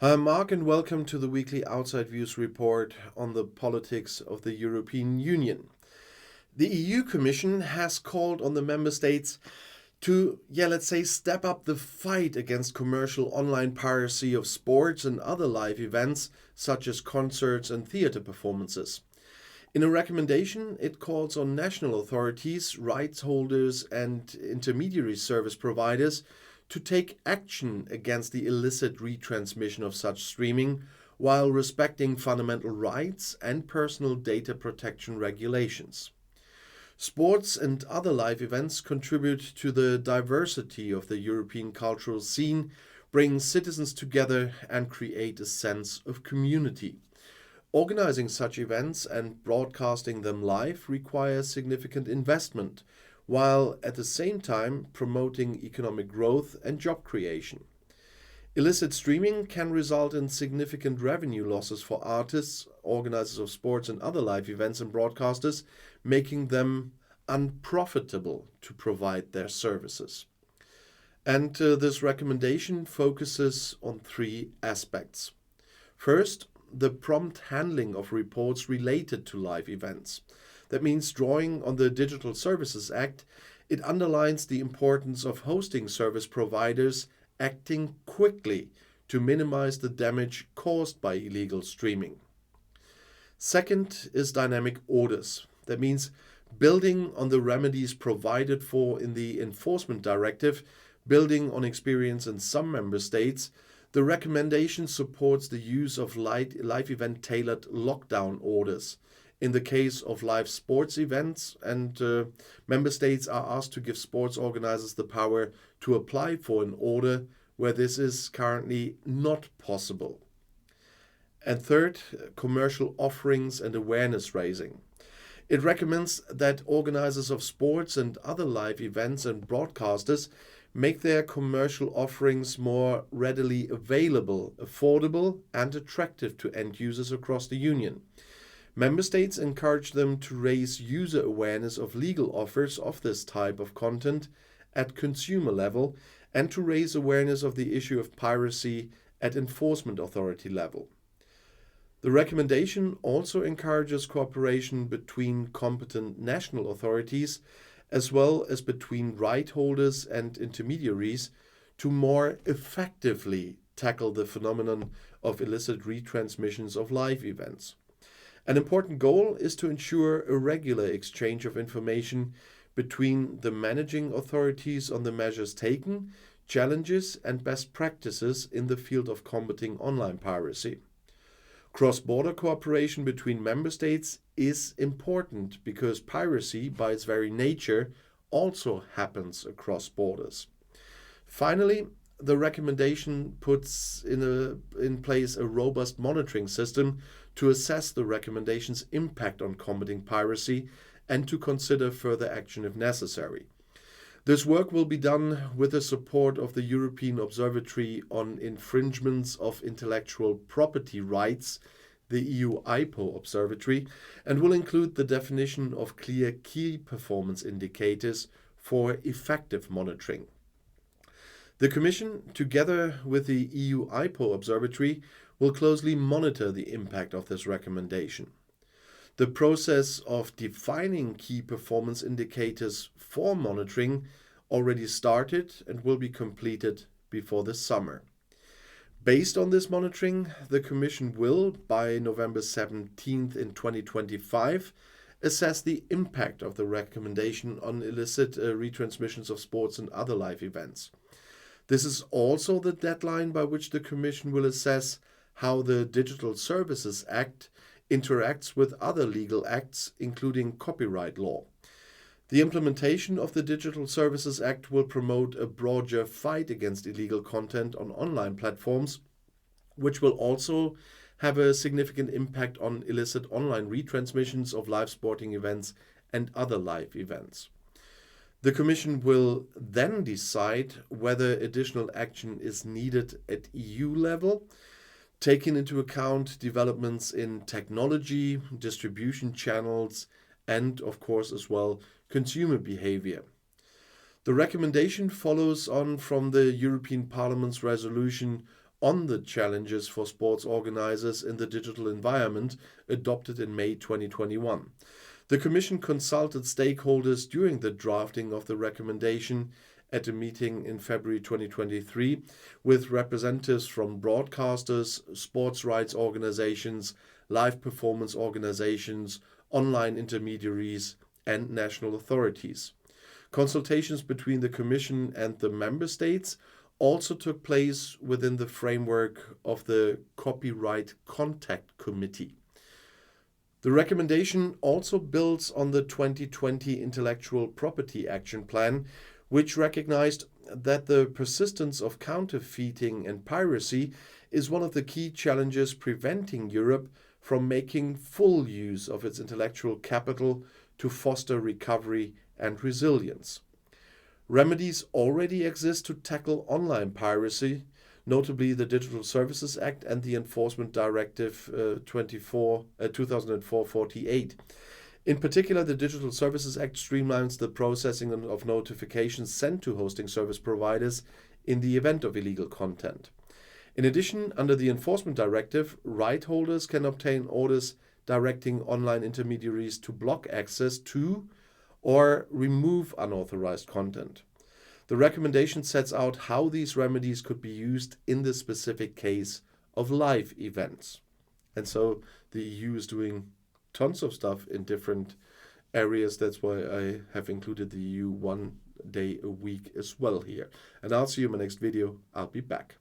Hi, Marc, and welcome to the weekly Outside Views report on the politics of the European Union. The EU Commission has called on the member states to, let's say, step up the fight against commercial online piracy of sports and other live events, such as concerts and theatre performances. In a recommendation, it calls on national authorities, rights holders, and intermediary service providers to take action against the illicit retransmission of such streaming while respecting fundamental rights and personal data protection regulations. Sports and other live events contribute to the diversity of the European cultural scene, bring citizens together, and create a sense of community. Organizing such events and broadcasting them live requires significant investment, while at the same time promoting economic growth and job creation. Illicit streaming can result in significant revenue losses for artists, organizers of sports and other live events, and broadcasters, making them unprofitable to provide their services. And this recommendation focuses on three aspects. First, the prompt handling of reports related to live events. That means drawing on the Digital Services Act, it underlines the importance of hosting service providers acting quickly to minimize the damage caused by illegal streaming. Second is dynamic orders. That means building on the remedies provided for in the Enforcement Directive, building on experience in some member states, the recommendation supports the use of live event tailored lockdown orders. In the case of live sports events, and member states are asked to give sports organizers the power to apply for an order where this is currently not possible. And third, commercial offerings and awareness raising. It recommends that organizers of sports and other live events and broadcasters make their commercial offerings more readily available, affordable, and attractive to end users across the Union. Member states encourage them to raise user awareness of legal offers of this type of content at consumer level and to raise awareness of the issue of piracy at enforcement authority level. The recommendation also encourages cooperation between competent national authorities as well as between right holders and intermediaries to more effectively tackle the phenomenon of illicit retransmissions of live events. An important goal is to ensure a regular exchange of information between the managing authorities on the measures taken, challenges, and best practices in the field of combating online piracy. Cross-border cooperation between member states is important because piracy, by its very nature, also happens across borders. Finally, the recommendation puts in place a robust monitoring system to assess the recommendation's impact on combating piracy and to consider further action if necessary. This work will be done with the support of the European Observatory on Infringements of Intellectual Property Rights, the EU IPO Observatory, and will include the definition of clear key performance indicators for effective monitoring. The Commission, together with the EU IPO Observatory, will closely monitor the impact of this recommendation. The process of defining key performance indicators for monitoring already started and will be completed before the summer. Based on this monitoring, the Commission will, by November 17th in 2025, assess the impact of the recommendation on illicit retransmissions of sports and other live events. This is also the deadline by which the Commission will assess how the Digital Services Act interacts with other legal acts, including copyright law. The implementation of the Digital Services Act will promote a broader fight against illegal content on online platforms, which will also have a significant impact on illicit online retransmissions of live sporting events and other live events. The Commission will then decide whether additional action is needed at EU level, taking into account developments in technology, distribution channels, and, of course, as well, consumer behavior. The recommendation follows on from the European Parliament's resolution on the challenges for sports organizers in the digital environment adopted in May 2021. The Commission consulted stakeholders during the drafting of the recommendation at a meeting in February 2023 with representatives from broadcasters, sports rights organizations, live performance organizations, online intermediaries, and national authorities. Consultations between the Commission and the Member States also took place within the framework of the Copyright Contact Committee. The recommendation also builds on the 2020 Intellectual Property Action Plan, which recognized that the persistence of counterfeiting and piracy is one of the key challenges preventing Europe from making full use of its intellectual capital to foster recovery and resilience. Remedies already exist to tackle online piracy, notably the Digital Services Act and the Enforcement Directive 2004/48. In particular, the Digital Services Act streamlines the processing of notifications sent to hosting service providers in the event of illegal content. In addition, under the Enforcement Directive, right holders can obtain orders directing online intermediaries to block access to or remove unauthorized content. The recommendation sets out how these remedies could be used in the specific case of live events. And so the EU is doing tons of stuff in different areas. That's why I have included the EU 1 day a week as well here. And I'll see you in my next video. I'll be back.